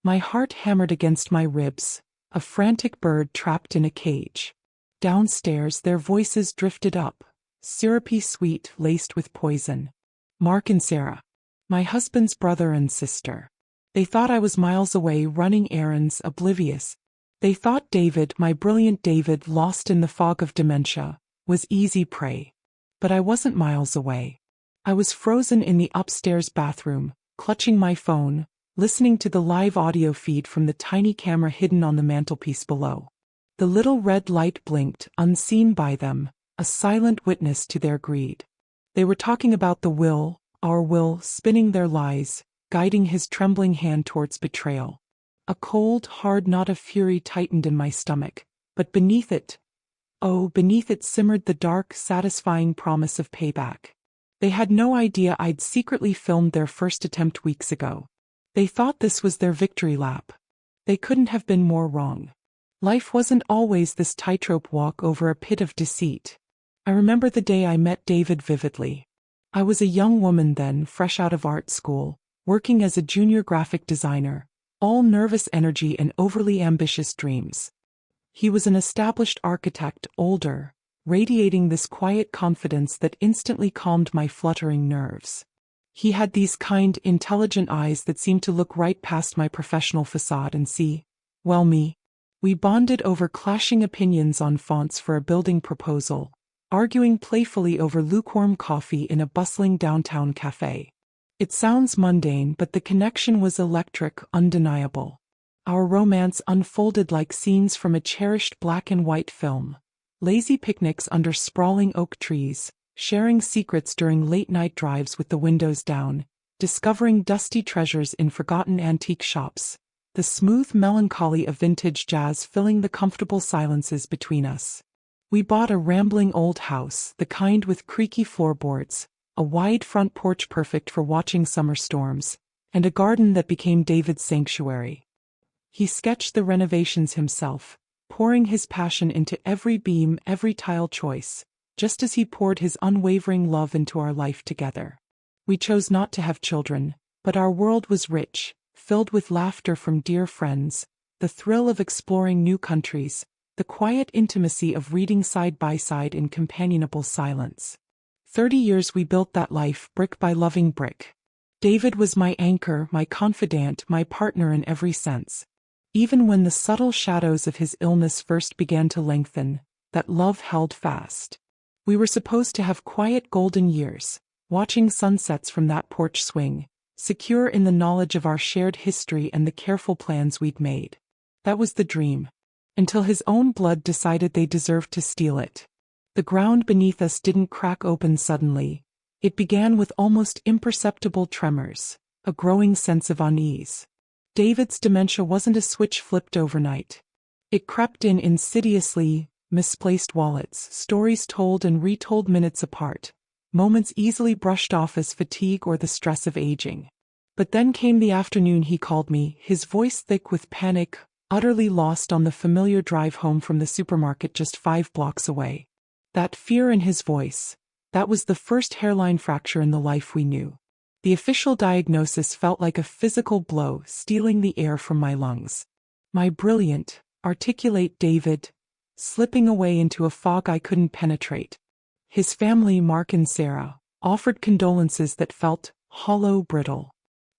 My heart hammered against my ribs, a frantic bird trapped in a cage. Downstairs their voices drifted up, syrupy sweet laced with poison. Mark and Sarah. My husband's brother and sister. They thought I was miles away running errands, oblivious. They thought David, my brilliant David lost in the fog of dementia, was easy prey. But I wasn't miles away. I was frozen in the upstairs bathroom, clutching my phone, listening to the live audio feed from the tiny camera hidden on the mantelpiece below. The little red light blinked, unseen by them, a silent witness to their greed. They were talking about the will, our will, spinning their lies, guiding his trembling hand towards betrayal. A cold, hard knot of fury tightened in my stomach, but beneath it, beneath it simmered the dark, satisfying promise of payback. They had no idea I'd secretly filmed their first attempt weeks ago. They thought this was their victory lap. They couldn't have been more wrong. Life wasn't always this tightrope walk over a pit of deceit. I remember the day I met David vividly. I was a young woman then, fresh out of art school, working as a junior graphic designer, all nervous energy and overly ambitious dreams. He was an established architect, older, radiating this quiet confidence that instantly calmed my fluttering nerves. He had these kind, intelligent eyes that seemed to look right past my professional facade and see, well, me. We bonded over clashing opinions on fonts for a building proposal, arguing playfully over lukewarm coffee in a bustling downtown cafe. It sounds mundane, but the connection was electric, undeniable. Our romance unfolded like scenes from a cherished black and white film. Lazy picnics under sprawling oak trees, sharing secrets during late-night drives with the windows down, discovering dusty treasures in forgotten antique shops, the smooth melancholy of vintage jazz filling the comfortable silences between us. We bought a rambling old house, the kind with creaky floorboards, a wide front porch perfect for watching summer storms, and a garden that became David's sanctuary. He sketched the renovations himself, pouring his passion into every beam, every tile choice, just as he poured his unwavering love into our life together. We chose not to have children, but our world was rich, filled with laughter from dear friends, the thrill of exploring new countries, the quiet intimacy of reading side by side in companionable silence. 30 years we built that life, brick by loving brick. David was my anchor, my confidant, my partner in every sense. Even when the subtle shadows of his illness first began to lengthen, that love held fast. We were supposed to have quiet golden years, watching sunsets from that porch swing, secure in the knowledge of our shared history and the careful plans we'd made. That was the dream. Until his own blood decided they deserved to steal it. The ground beneath us didn't crack open suddenly. It began with almost imperceptible tremors, a growing sense of unease. David's dementia wasn't a switch flipped overnight. It crept in insidiously, misplaced wallets, stories told and retold minutes apart, moments easily brushed off as fatigue or the stress of aging. But then came the afternoon he called me, his voice thick with panic, utterly lost on the familiar drive home from the supermarket just 5 blocks away. That fear in his voice, that was the first hairline fracture in the life we knew. The official diagnosis felt like a physical blow, stealing the air from my lungs. My brilliant, articulate David, slipping away into a fog I couldn't penetrate. His family, Mark and Sarah, offered condolences that felt hollow, brittle.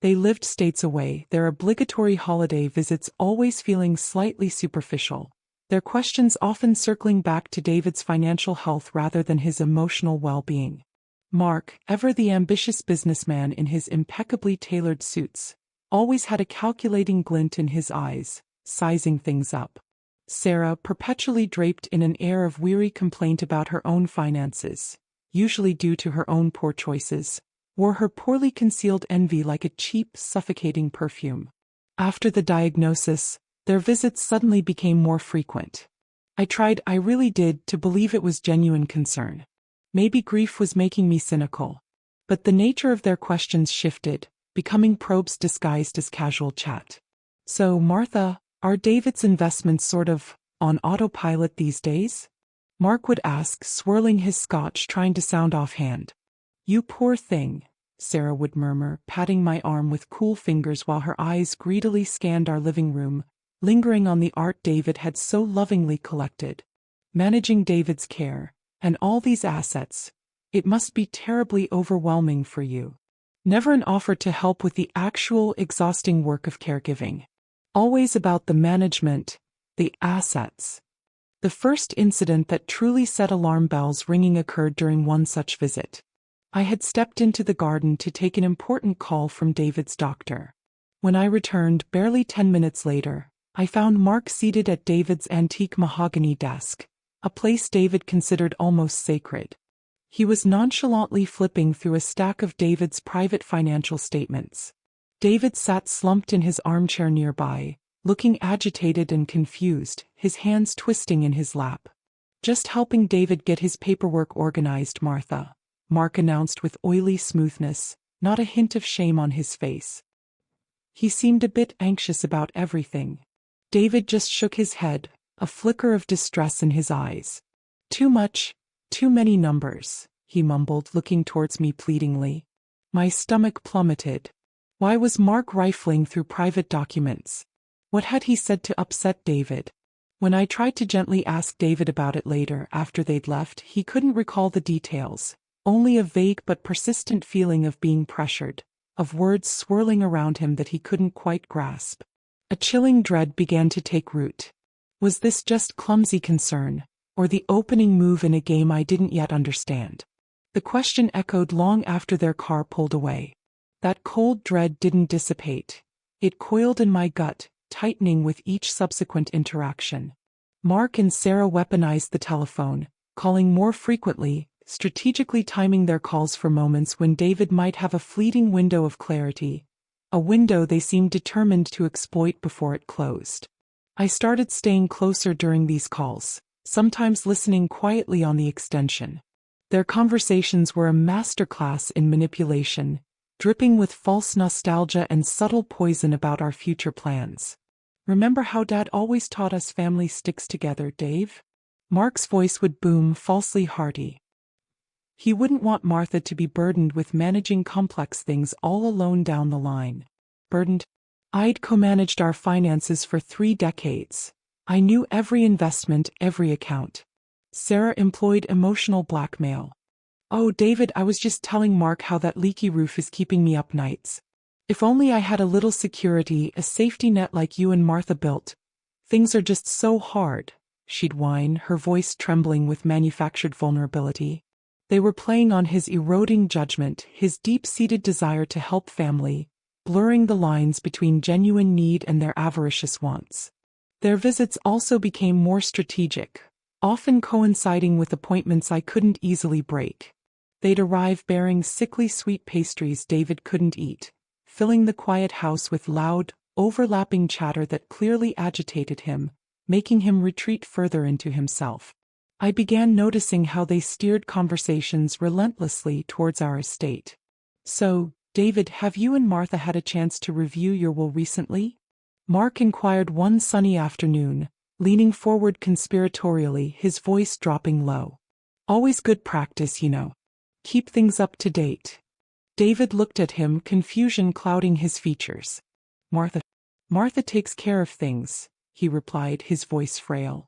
They lived states away, their obligatory holiday visits always feeling slightly superficial, their questions often circling back to David's financial health rather than his emotional well-being. Mark, ever the ambitious businessman in his impeccably tailored suits, always had a calculating glint in his eyes, sizing things up. Sarah, perpetually draped in an air of weary complaint about her own finances, usually due to her own poor choices, wore her poorly concealed envy like a cheap, suffocating perfume. After the diagnosis, their visits suddenly became more frequent. I really did, to believe it was genuine concern. Maybe grief was making me cynical. But the nature of their questions shifted, becoming probes disguised as casual chat. So, Martha, are David's investments sort of on autopilot these days? Mark would ask, swirling his scotch, trying to sound offhand. You poor thing. Sarah would murmur, patting my arm with cool fingers while her eyes greedily scanned our living room, lingering on the art David had so lovingly collected. Managing David's care, and all these assets, it must be terribly overwhelming for you. Never an offer to help with the actual exhausting work of caregiving. Always about the management, the assets. The first incident that truly set alarm bells ringing occurred during one such visit. I had stepped into the garden to take an important call from David's doctor. When I returned barely 10 minutes later, I found Mark seated at David's antique mahogany desk, a place David considered almost sacred. He was nonchalantly flipping through a stack of David's private financial statements. David sat slumped in his armchair nearby, looking agitated and confused, his hands twisting in his lap. "Just helping David get his paperwork organized, Martha," Mark announced with oily smoothness, not a hint of shame on his face. He seemed a bit anxious about everything. David just shook his head, a flicker of distress in his eyes. "Too much, too many numbers," he mumbled, looking towards me pleadingly. My stomach plummeted. Why was Mark rifling through private documents? What had he said to upset David? When I tried to gently ask David about it later, after they'd left, he couldn't recall the details, only a vague but persistent feeling of being pressured, of words swirling around him that he couldn't quite grasp. A chilling dread began to take root. Was this just clumsy concern, or the opening move in a game I didn't yet understand? The question echoed long after their car pulled away. That cold dread didn't dissipate. It coiled in my gut, tightening with each subsequent interaction. Mark and Sarah weaponized the telephone, calling more frequently, strategically timing their calls for moments when David might have a fleeting window of clarity, a window they seemed determined to exploit before it closed. I started staying closer during these calls, sometimes listening quietly on the extension. Their conversations were a masterclass in manipulation, dripping with false nostalgia and subtle poison about our future plans. "Remember how Dad always taught us family sticks together, Dave?" Mark's voice would boom, falsely hearty. He wouldn't want Martha to be burdened with managing complex things all alone down the line. Burdened? I'd co-managed our finances for 3 decades. I knew every investment, every account. Sarah employed emotional blackmail. "Oh, David, I was just telling Mark how that leaky roof is keeping me up nights. If only I had a little security, a safety net like you and Martha built. Things are just so hard," she'd whine, her voice trembling with manufactured vulnerability. They were playing on his eroding judgment, his deep-seated desire to help family, blurring the lines between genuine need and their avaricious wants. Their visits also became more strategic, often coinciding with appointments I couldn't easily break. They'd arrive bearing sickly sweet pastries David couldn't eat, filling the quiet house with loud, overlapping chatter that clearly agitated him, making him retreat further into himself. I began noticing how they steered conversations relentlessly towards our estate. "So, David, have you and Martha had a chance to review your will recently?" Mark inquired one sunny afternoon, leaning forward conspiratorially, his voice dropping low. "Always good practice, you know. Keep things up to date." David looked at him, confusion clouding his features. Martha takes care of things," he replied, his voice frail.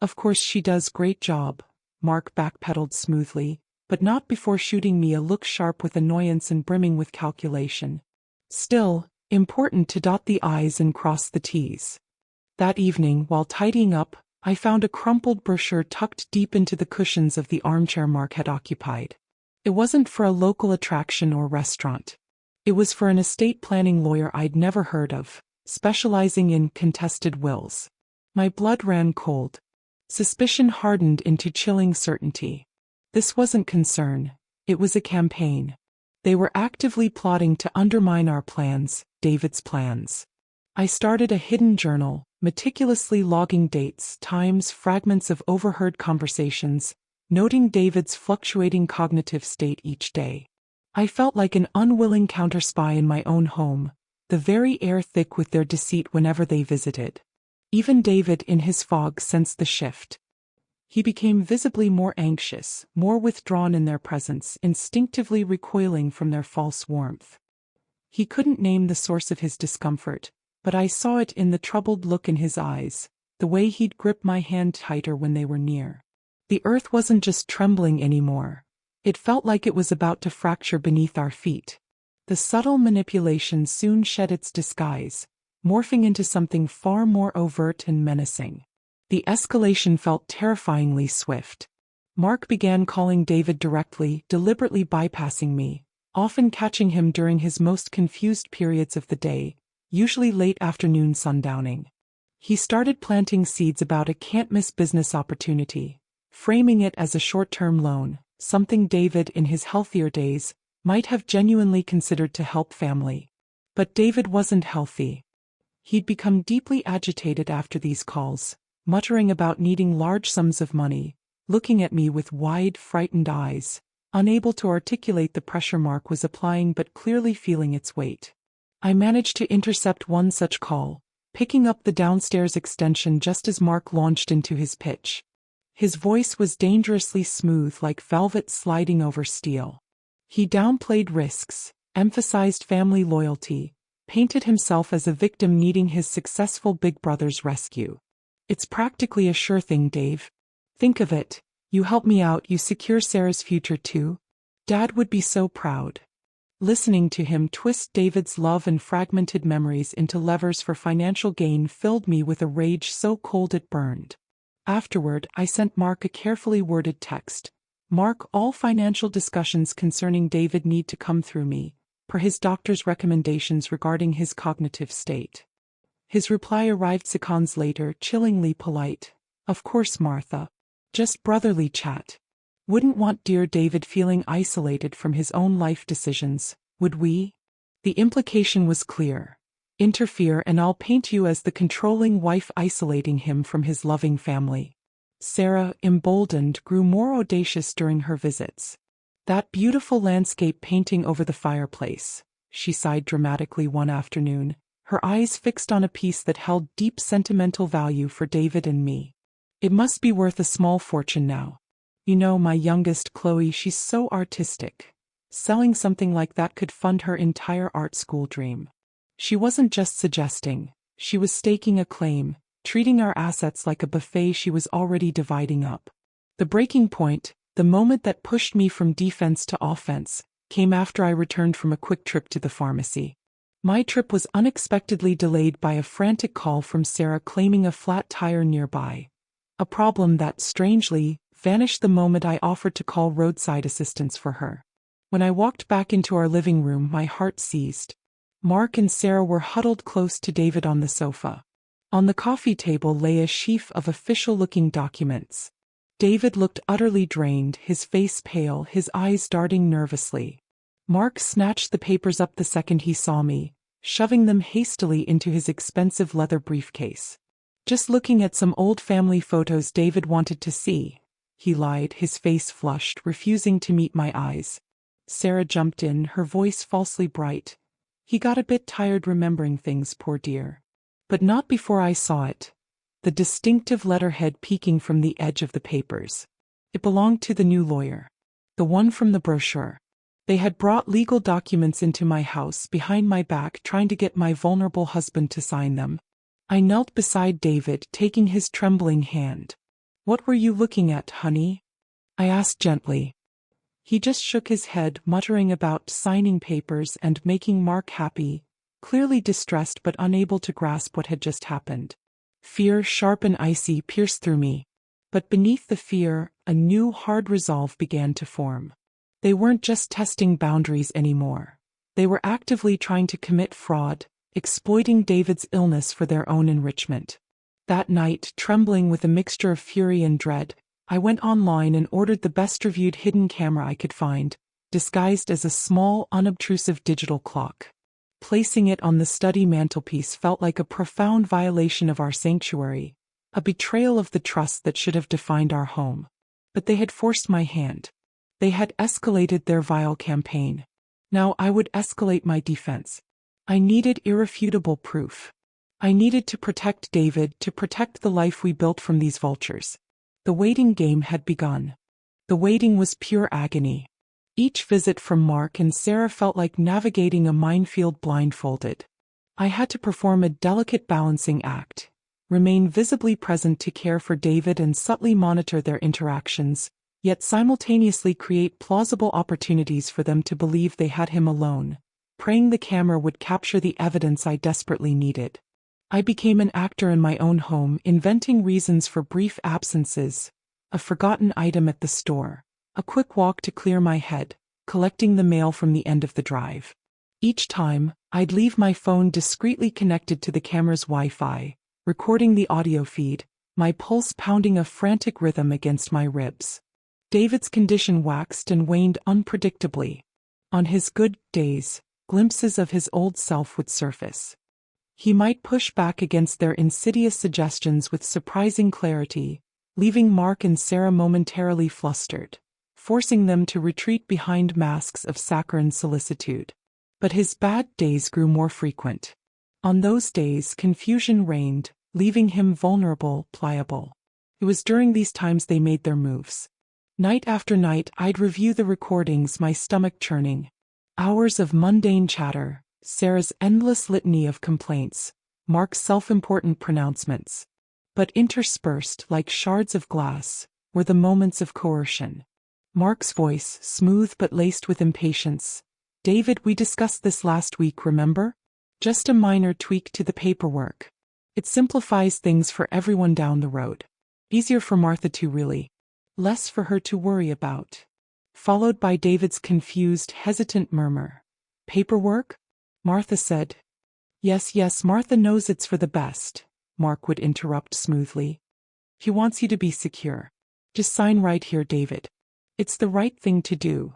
"Of course she does, great job," Mark backpedaled smoothly, but not before shooting me a look sharp with annoyance and brimming with calculation. "Still, important to dot the I's and cross the T's." That evening, while tidying up, I found a crumpled brochure tucked deep into the cushions of the armchair Mark had occupied. It wasn't for a local attraction or restaurant. It was for an estate planning lawyer I'd never heard of, specializing in contested wills. My blood ran cold. Suspicion hardened into chilling certainty. This wasn't concern, it was a campaign. They were actively plotting to undermine our plans, David's plans. I started a hidden journal, meticulously logging dates, times, fragments of overheard conversations, noting David's fluctuating cognitive state each day. I felt like an unwilling counterspy in my own home, the very air thick with their deceit whenever they visited. Even David in his fog sensed the shift. He became visibly more anxious, more withdrawn in their presence, instinctively recoiling from their false warmth. He couldn't name the source of his discomfort, but I saw it in the troubled look in his eyes, the way he'd grip my hand tighter when they were near. The earth wasn't just trembling anymore. It felt like it was about to fracture beneath our feet. The subtle manipulation soon shed its disguise, morphing into something far more overt and menacing. The escalation felt terrifyingly swift. Mark began calling David directly, deliberately bypassing me, often catching him during his most confused periods of the day, usually late afternoon sundowning. He started planting seeds about a can't-miss business opportunity, framing it as a short-term loan, something David, in his healthier days, might have genuinely considered to help family. But David wasn't healthy. He'd become deeply agitated after these calls, muttering about needing large sums of money, looking at me with wide, frightened eyes, unable to articulate the pressure Mark was applying but clearly feeling its weight. I managed to intercept one such call, picking up the downstairs extension just as Mark launched into his pitch. His voice was dangerously smooth, like velvet sliding over steel. He downplayed risks, emphasized family loyalty, painted himself as a victim needing his successful big brother's rescue. "It's practically a sure thing, Dave. Think of it, you help me out, you secure Sarah's future too. Dad would be so proud." Listening to him twist David's love and fragmented memories into levers for financial gain filled me with a rage so cold it burned. Afterward, I sent Mark a carefully worded text. "Mark, all financial discussions concerning David need to come through me, per his doctor's recommendations regarding his cognitive state." His reply arrived seconds later, chillingly polite. "Of course, Martha. Just brotherly chat. Wouldn't want dear David feeling isolated from his own life decisions, would we?" The implication was clear. Interfere and I'll paint you as the controlling wife isolating him from his loving family. Sarah, emboldened, grew more audacious during her visits. "That beautiful landscape painting over the fireplace," she sighed dramatically one afternoon, her eyes fixed on a piece that held deep sentimental value for David and me. "It must be worth a small fortune now. You know, my youngest, Chloe, she's so artistic. Selling something like that could fund her entire art school dream." She wasn't just suggesting, she was staking a claim, treating our assets like a buffet she was already dividing up. The breaking point, the moment that pushed me from defense to offense, came after I returned from a quick trip to the pharmacy. My trip was unexpectedly delayed by a frantic call from Sarah claiming a flat tire nearby. A problem that, strangely, vanished the moment I offered to call roadside assistance for her. When I walked back into our living room, my heart seized. Mark and Sarah were huddled close to David on the sofa. On the coffee table lay a sheaf of official-looking documents. David looked utterly drained, his face pale, his eyes darting nervously. Mark snatched the papers up the second he saw me, shoving them hastily into his expensive leather briefcase. "Just looking at some old family photos David wanted to see," he lied, his face flushed, refusing to meet my eyes. Sarah jumped in, her voice falsely bright. "He got a bit tired remembering things, poor dear." But not before I saw it. The distinctive letterhead peeking from the edge of the papers. It belonged to the new lawyer. The one from the brochure. They had brought legal documents into my house behind my back, trying to get my vulnerable husband to sign them. I knelt beside David, taking his trembling hand. "What were you looking at, honey?" I asked gently. He just shook his head, muttering about signing papers and making Mark happy, clearly distressed but unable to grasp what had just happened. Fear, sharp and icy, pierced through me. But beneath the fear, a new, hard resolve began to form. They weren't just testing boundaries anymore. They were actively trying to commit fraud, exploiting David's illness for their own enrichment. That night, trembling with a mixture of fury and dread, I went online and ordered the best-reviewed hidden camera I could find, disguised as a small, unobtrusive digital clock. Placing it on the study mantelpiece felt like a profound violation of our sanctuary, a betrayal of the trust that should have defined our home. But they had forced my hand. They had escalated their vile campaign. Now I would escalate my defense. I needed irrefutable proof. I needed to protect David, to protect the life we built from these vultures. The waiting game had begun. The waiting was pure agony. Each visit from Mark and Sarah felt like navigating a minefield blindfolded. I had to perform a delicate balancing act, remain visibly present to care for David and subtly monitor their interactions, yet simultaneously create plausible opportunities for them to believe they had him alone, praying the camera would capture the evidence I desperately needed. I became an actor in my own home, inventing reasons for brief absences, a forgotten item at the store, a quick walk to clear my head, collecting the mail from the end of the drive. Each time, I'd leave my phone discreetly connected to the camera's Wi-Fi, recording the audio feed, my pulse pounding a frantic rhythm against my ribs. David's condition waxed and waned unpredictably. On his good days, glimpses of his old self would surface. He might push back against their insidious suggestions with surprising clarity, leaving Mark and Sarah momentarily flustered, forcing them to retreat behind masks of saccharine solicitude. But his bad days grew more frequent. On those days, confusion reigned, leaving him vulnerable, pliable. It was during these times they made their moves. Night after night, I'd review the recordings, my stomach churning. Hours of mundane chatter, Sarah's endless litany of complaints, Mark's self-important pronouncements. But interspersed, like shards of glass, were the moments of coercion. Mark's voice, smooth but laced with impatience. "David, we discussed this last week, remember? Just a minor tweak to the paperwork. It simplifies things for everyone down the road. Easier for Martha too, really. Less for her to worry about." Followed by David's confused, hesitant murmur. "Paperwork?" Martha said. Yes, Martha knows it's for the best," Mark would interrupt smoothly. "He wants you to be secure. Just sign right here, David. It's the right thing to do."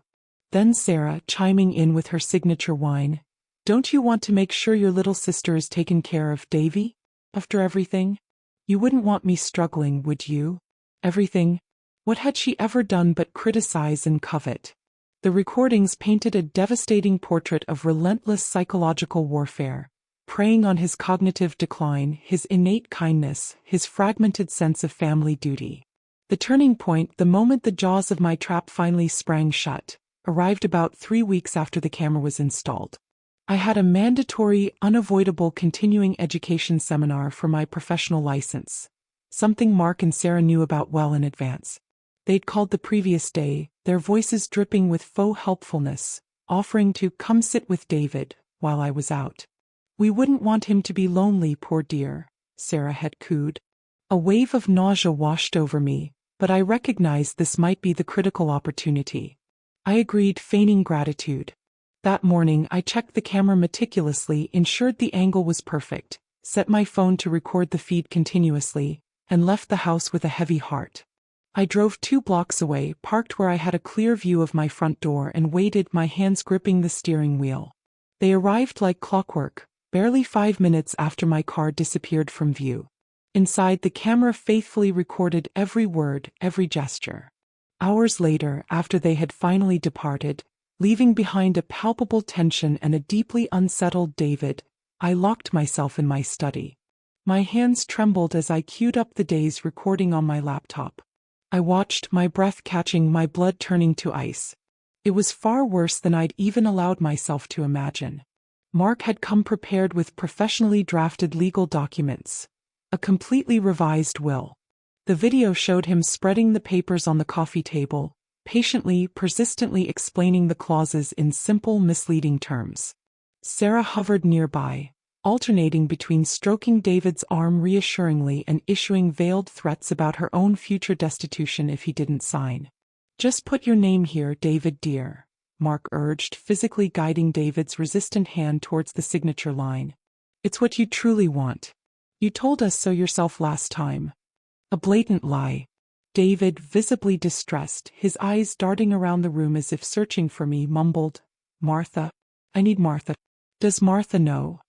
Then Sarah, chiming in with her signature whine. "Don't you want to make sure your little sister is taken care of, Davy? After everything? You wouldn't want me struggling, would you? Everything? What had she ever done but criticize and covet? The recordings painted a devastating portrait of relentless psychological warfare, preying on his cognitive decline, his innate kindness, his fragmented sense of family duty. The turning point, the moment the jaws of my trap finally sprang shut, arrived about 3 weeks after the camera was installed. I had a mandatory, unavoidable continuing education seminar for my professional license, something Mark and Sarah knew about well in advance. They'd called the previous day, their voices dripping with faux helpfulness, offering to come sit with David while I was out. "We wouldn't want him to be lonely, poor dear," Sarah had cooed. A wave of nausea washed over me, but I recognized this might be the critical opportunity. I agreed, feigning gratitude. That morning, I checked the camera meticulously, ensured the angle was perfect, set my phone to record the feed continuously, and left the house with a heavy heart. I drove 2 blocks away, parked where I had a clear view of my front door, and waited, my hands gripping the steering wheel. They arrived like clockwork, barely 5 minutes after my car disappeared from view. Inside, the camera faithfully recorded every word, every gesture. Hours later, after they had finally departed, leaving behind a palpable tension and a deeply unsettled David, I locked myself in my study. My hands trembled as I queued up the day's recording on my laptop. I watched, my breath catching, my blood turning to ice. It was far worse than I'd even allowed myself to imagine. Mark had come prepared with professionally drafted legal documents, a completely revised will. The video showed him spreading the papers on the coffee table, patiently, persistently explaining the clauses in simple, misleading terms. Sarah hovered nearby, alternating between stroking David's arm reassuringly and issuing veiled threats about her own future destitution if he didn't sign. "Just put your name here, David dear," Mark urged, physically guiding David's resistant hand towards the signature line. "It's what you truly want. You told us so yourself last time." A blatant lie. David, visibly distressed, his eyes darting around the room as if searching for me, mumbled, "Martha. I need Martha. Does Martha know?"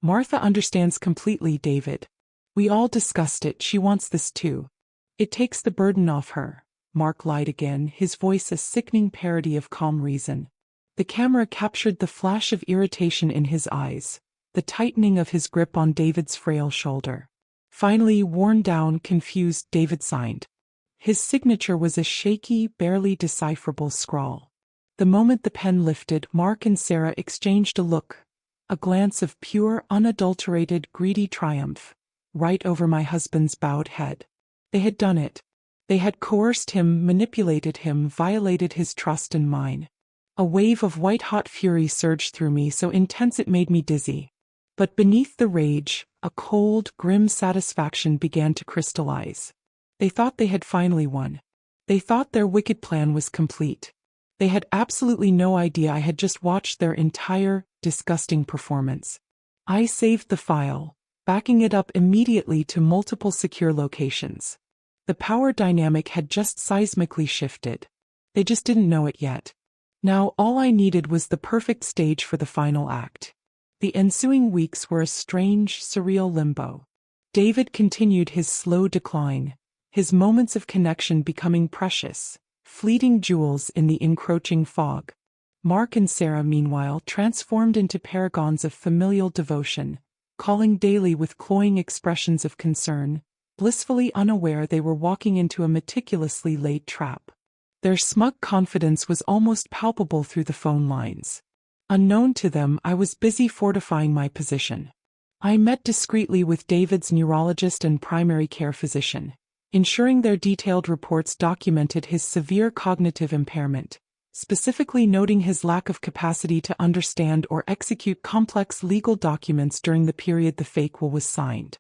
"Martha understands completely, David. We all discussed it, she wants this too. It takes the burden off her." Mark lied again, his voice a sickening parody of calm reason. The camera captured the flash of irritation in his eyes, the tightening of his grip on David's frail shoulder. Finally, worn down, confused, David signed. His signature was a shaky, barely decipherable scrawl. The moment the pen lifted, Mark and Sarah exchanged a look, a glance of pure, unadulterated, greedy triumph, right over my husband's bowed head. They had done it. They had coerced him, manipulated him, violated his trust and mine. A wave of white-hot fury surged through me, so intense it made me dizzy. But beneath the rage, a cold, grim satisfaction began to crystallize. They thought they had finally won. They thought their wicked plan was complete. They had absolutely no idea I had just watched their entire, disgusting performance. I saved the file, backing it up immediately to multiple secure locations. The power dynamic had just seismically shifted. They just didn't know it yet. Now all I needed was the perfect stage for the final act. The ensuing weeks were a strange, surreal limbo. David continued his slow decline, his moments of connection becoming precious, fleeting jewels in the encroaching fog. Mark and Sarah, meanwhile, transformed into paragons of familial devotion, calling daily with cloying expressions of concern, blissfully unaware they were walking into a meticulously laid trap. Their smug confidence was almost palpable through the phone lines. Unknown to them, I was busy fortifying my position. I met discreetly with David's neurologist and primary care physician, ensuring their detailed reports documented his severe cognitive impairment, specifically noting his lack of capacity to understand or execute complex legal documents during the period the fake will was signed.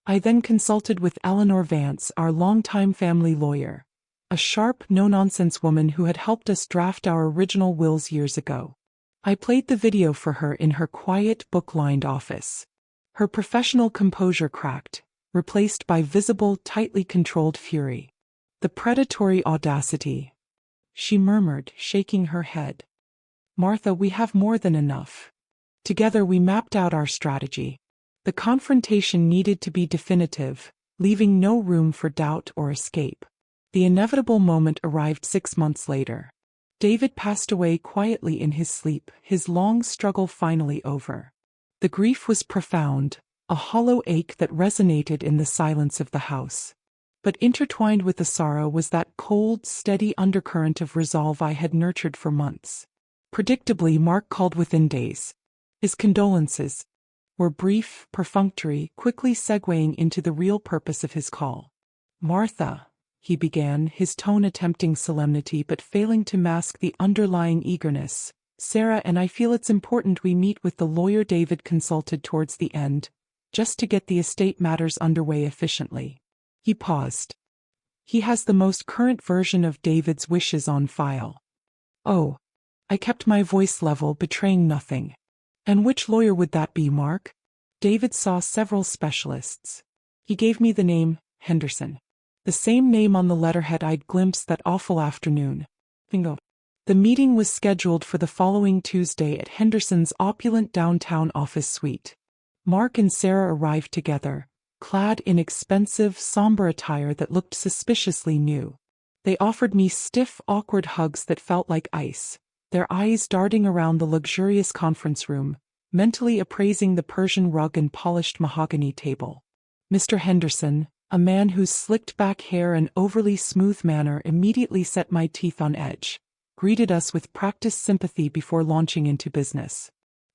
I then consulted with Eleanor Vance, our longtime family lawyer, a sharp, no-nonsense woman who had helped us draft our original wills years ago. I played the video for her in her quiet, book-lined office. Her professional composure cracked, replaced by visible, tightly controlled fury. The predatory audacity, she murmured, shaking her head. Martha, we have more than enough. Together we mapped out our strategy. The confrontation needed to be definitive, leaving no room for doubt or escape. The inevitable moment arrived 6 months later. David passed away quietly in his sleep, his long struggle finally over. The grief was profound, a hollow ache that resonated in the silence of the house. But intertwined with the sorrow was that cold, steady undercurrent of resolve I had nurtured for months. Predictably, Mark called within days. His condolences were brief, perfunctory, quickly segueing into the real purpose of his call. Martha, he began, his tone attempting solemnity but failing to mask the underlying eagerness. Sarah and I feel it's important we meet with the lawyer David consulted towards the end, just to get the estate matters underway efficiently. He paused. He has the most current version of David's wishes on file. Oh. I kept my voice level, betraying nothing. And which lawyer would that be, Mark? David saw several specialists. He gave me the name, Henderson. The same name on the letterhead I'd glimpsed that awful afternoon. Bingo. The meeting was scheduled for the following Tuesday at Henderson's opulent downtown office suite. Mark and Sarah arrived together, clad in expensive, somber attire that looked suspiciously new. They offered me stiff, awkward hugs that felt like ice, their eyes darting around the luxurious conference room, mentally appraising the Persian rug and polished mahogany table. Mr. Henderson, a man whose slicked-back hair and overly smooth manner immediately set my teeth on edge, greeted us with practiced sympathy before launching into business.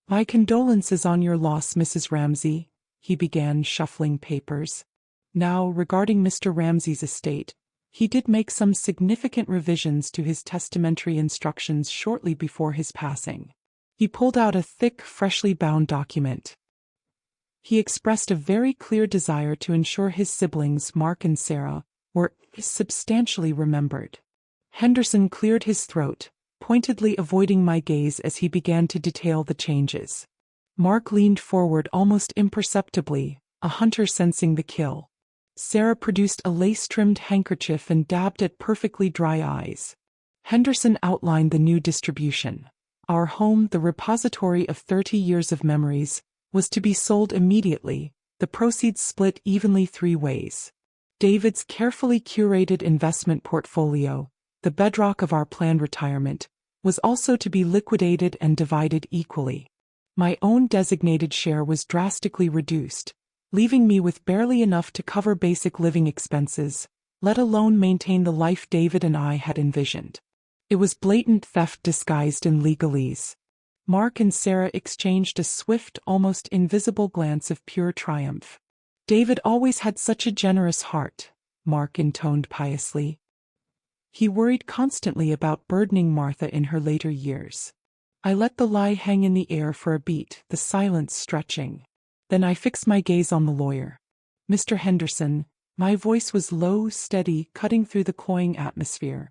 "My condolences on your loss, Mrs. Ramsey," he began, shuffling papers. Now, regarding Mr. Ramsey's estate, he did make some significant revisions to his testamentary instructions shortly before his passing. He pulled out a thick, freshly bound document. He expressed a very clear desire to ensure his siblings, Mark and Sarah, were substantially remembered. Henderson cleared his throat, pointedly avoiding my gaze as he began to detail the changes. Mark leaned forward almost imperceptibly, a hunter sensing the kill. Sarah produced a lace-trimmed handkerchief and dabbed at perfectly dry eyes. Henderson outlined the new distribution. Our home, the repository of 30 years of memories, was to be sold immediately, the proceeds split evenly 3 ways. David's carefully curated investment portfolio, the bedrock of our planned retirement, was also to be liquidated and divided equally. My own designated share was drastically reduced, leaving me with barely enough to cover basic living expenses, let alone maintain the life David and I had envisioned. It was blatant theft disguised in legalese. Mark and Sarah exchanged a swift, almost invisible glance of pure triumph. David always had such a generous heart, Mark intoned piously. He worried constantly about burdening Martha in her later years. I let the lie hang in the air for a beat, the silence stretching. Then I fixed my gaze on the lawyer. Mr. Henderson, my voice was low, steady, cutting through the cloying atmosphere.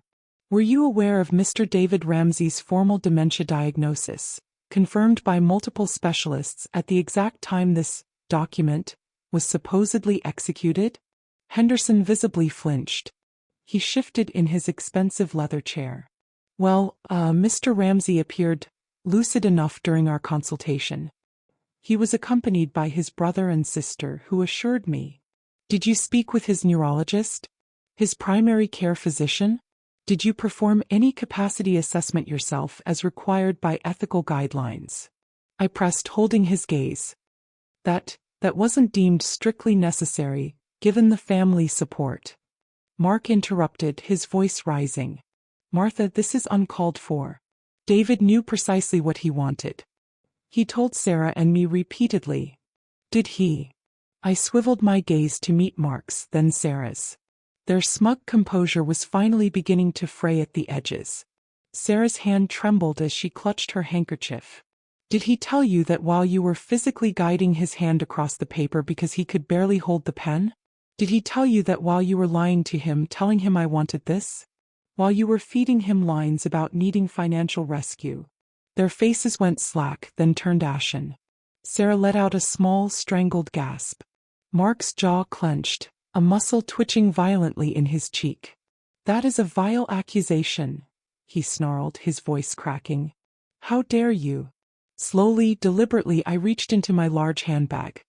Were you aware of Mr. David Ramsey's formal dementia diagnosis, confirmed by multiple specialists at the exact time this document was supposedly executed? Henderson visibly flinched. He shifted in his expensive leather chair. Well, Mr. Ramsey appeared lucid enough during our consultation. He was accompanied by his brother and sister who assured me. Did you speak with his neurologist? His primary care physician? Did you perform any capacity assessment yourself as required by ethical guidelines? I pressed, holding his gaze. That wasn't deemed strictly necessary, given the family support. Mark interrupted, his voice rising. Martha, this is uncalled for. David knew precisely what he wanted. He told Sarah and me repeatedly. Did he? I swiveled my gaze to meet Mark's, then Sarah's. Their smug composure was finally beginning to fray at the edges. Sarah's hand trembled as she clutched her handkerchief. Did he tell you that while you were physically guiding his hand across the paper because he could barely hold the pen? Did he tell you that while you were lying to him, telling him I wanted this? While you were feeding him lines about needing financial rescue? Their faces went slack, then turned ashen. Sarah let out a small, strangled gasp. Mark's jaw clenched, a muscle twitching violently in his cheek. That is a vile accusation, he snarled, his voice cracking. How dare you? Slowly, deliberately, I reached into my large handbag.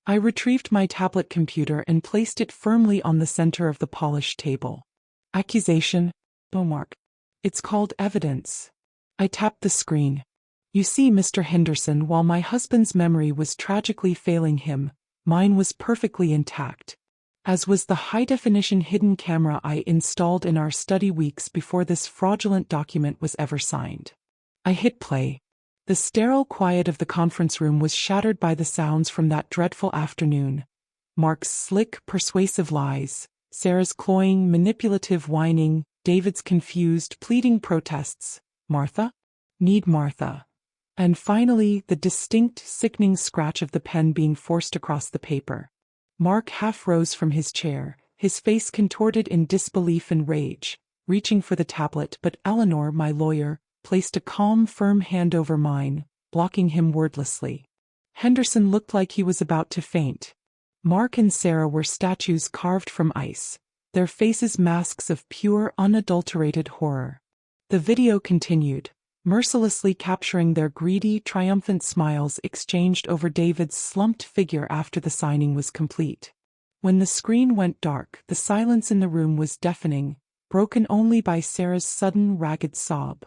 I retrieved my tablet computer and placed it firmly on the center of the polished table. Accusation? No, Mark. It's called evidence. I tapped the screen. You see, Mr. Henderson, while my husband's memory was tragically failing him, mine was perfectly intact. As was the high-definition hidden camera I installed in our study weeks before this fraudulent document was ever signed. I hit play. The sterile quiet of the conference room was shattered by the sounds from that dreadful afternoon. Mark's slick, persuasive lies, Sarah's cloying, manipulative whining, David's confused, pleading protests. Martha? Need Martha. And finally, the distinct, sickening scratch of the pen being forced across the paper. Mark half rose from his chair, his face contorted in disbelief and rage, reaching for the tablet, but Eleanor, my lawyer, placed a calm, firm hand over mine, blocking him wordlessly. Henderson looked like he was about to faint. Mark and Sarah were statues carved from ice, their faces masks of pure, unadulterated horror. The video continued, mercilessly capturing their greedy, triumphant smiles exchanged over David's slumped figure after the signing was complete. When the screen went dark, the silence in the room was deafening, broken only by Sarah's sudden, ragged sob.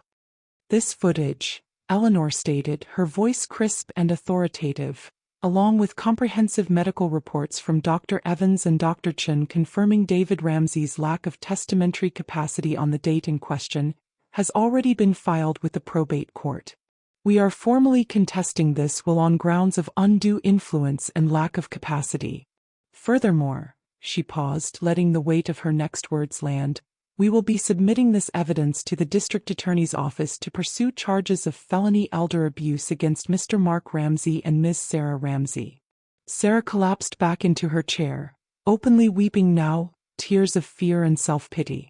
This footage, Eleanor stated, her voice crisp and authoritative, along with comprehensive medical reports from Dr. Evans and Dr. Chen confirming David Ramsey's lack of testamentary capacity on the date in question, has already been filed with the probate court. We are formally contesting this will on grounds of undue influence and lack of capacity. Furthermore, she paused, letting the weight of her next words land, we will be submitting this evidence to the district attorney's office to pursue charges of felony elder abuse against Mr. Mark Ramsey and Ms. Sarah Ramsey. Sarah collapsed back into her chair, openly weeping now, tears of fear and self-pity.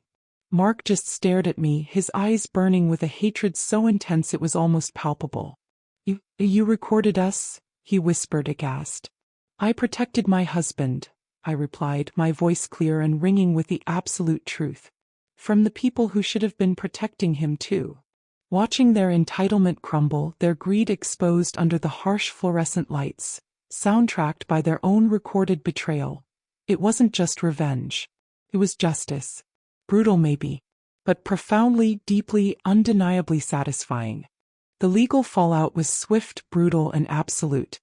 Mark just stared at me, his eyes burning with a hatred so intense it was almost palpable. You recorded us?" he whispered aghast. "I protected my husband," I replied, my voice clear and ringing with the absolute truth. "From the people who should have been protecting him too. Watching their entitlement crumble, their greed exposed under the harsh fluorescent lights, soundtracked by their own recorded betrayal. It wasn't just revenge. It was justice. Brutal maybe, but profoundly, deeply, undeniably satisfying. The legal fallout was swift, brutal, and absolute.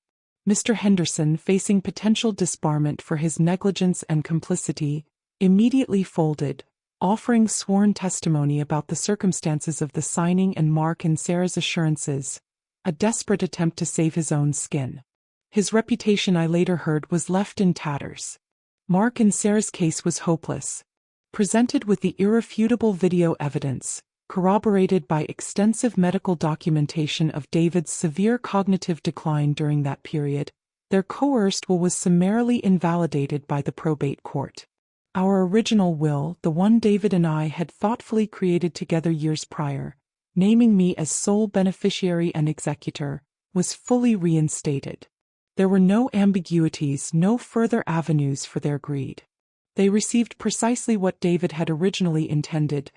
Mr. Henderson, facing potential disbarment for his negligence and complicity, immediately folded, offering sworn testimony about the circumstances of the signing and Mark and Sarah's assurances, a desperate attempt to save his own skin. His reputation, I later heard, was left in tatters. Mark and Sarah's case was hopeless. Presented with the irrefutable video evidence, corroborated by extensive medical documentation of David's severe cognitive decline during that period, their coerced will was summarily invalidated by the probate court. Our original will, the one David and I had thoughtfully created together years prior, naming me as sole beneficiary and executor, was fully reinstated. There were no ambiguities, no further avenues for their greed. They received precisely what David had originally intended,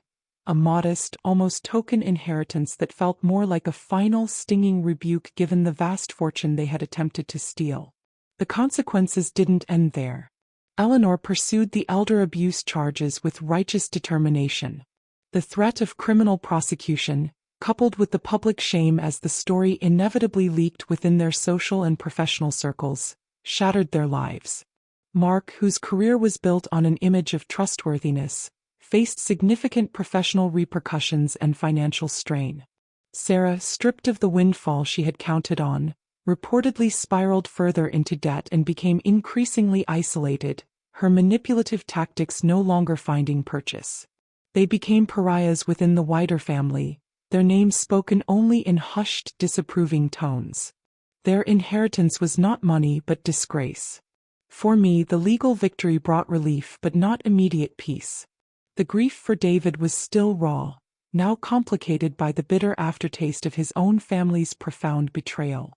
a modest, almost token inheritance that felt more like a final stinging rebuke given the vast fortune they had attempted to steal. The consequences didn't end there. Eleanor pursued the elder abuse charges with righteous determination. The threat of criminal prosecution, coupled with the public shame as the story inevitably leaked within their social and professional circles, shattered their lives. Mark, whose career was built on an image of trustworthiness, faced significant professional repercussions and financial strain. Sarah, stripped of the windfall she had counted on, reportedly spiraled further into debt and became increasingly isolated, her manipulative tactics no longer finding purchase. They became pariahs within the wider family, their names spoken only in hushed, disapproving tones. Their inheritance was not money but disgrace. For me, the legal victory brought relief but not immediate peace. The grief for David was still raw, now complicated by the bitter aftertaste of his own family's profound betrayal.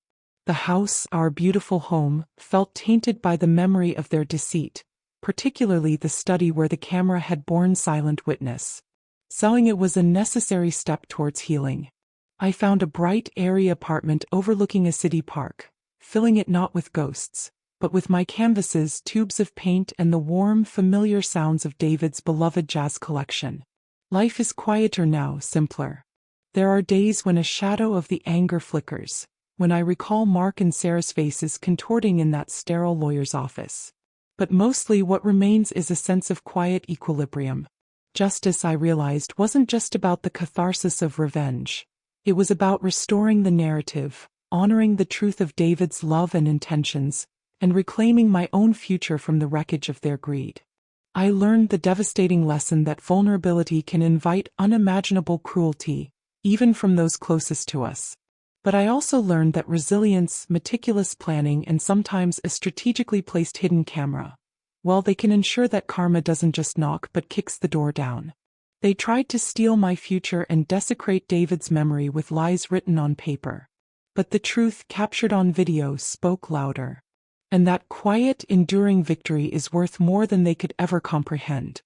The house, our beautiful home, felt tainted by the memory of their deceit, particularly the study where the camera had borne silent witness. Selling it was a necessary step towards healing. I found a bright, airy apartment overlooking a city park, filling it not with ghosts, but with my canvases, tubes of paint, and the warm, familiar sounds of David's beloved jazz collection. Life is quieter now, simpler. There are days when a shadow of the anger flickers, when I recall Mark and Sarah's faces contorting in that sterile lawyer's office. But mostly what remains is a sense of quiet equilibrium. Justice, I realized, wasn't just about the catharsis of revenge. It was about restoring the narrative, honoring the truth of David's love and intentions, and reclaiming my own future from the wreckage of their greed. I learned the devastating lesson that vulnerability can invite unimaginable cruelty, even from those closest to us. But I also learned that resilience, meticulous planning, and sometimes a strategically placed hidden camera, well, they can ensure that karma doesn't just knock but kicks the door down. They tried to steal my future and desecrate David's memory with lies written on paper. But the truth captured on video spoke louder. And that quiet, enduring victory is worth more than they could ever comprehend.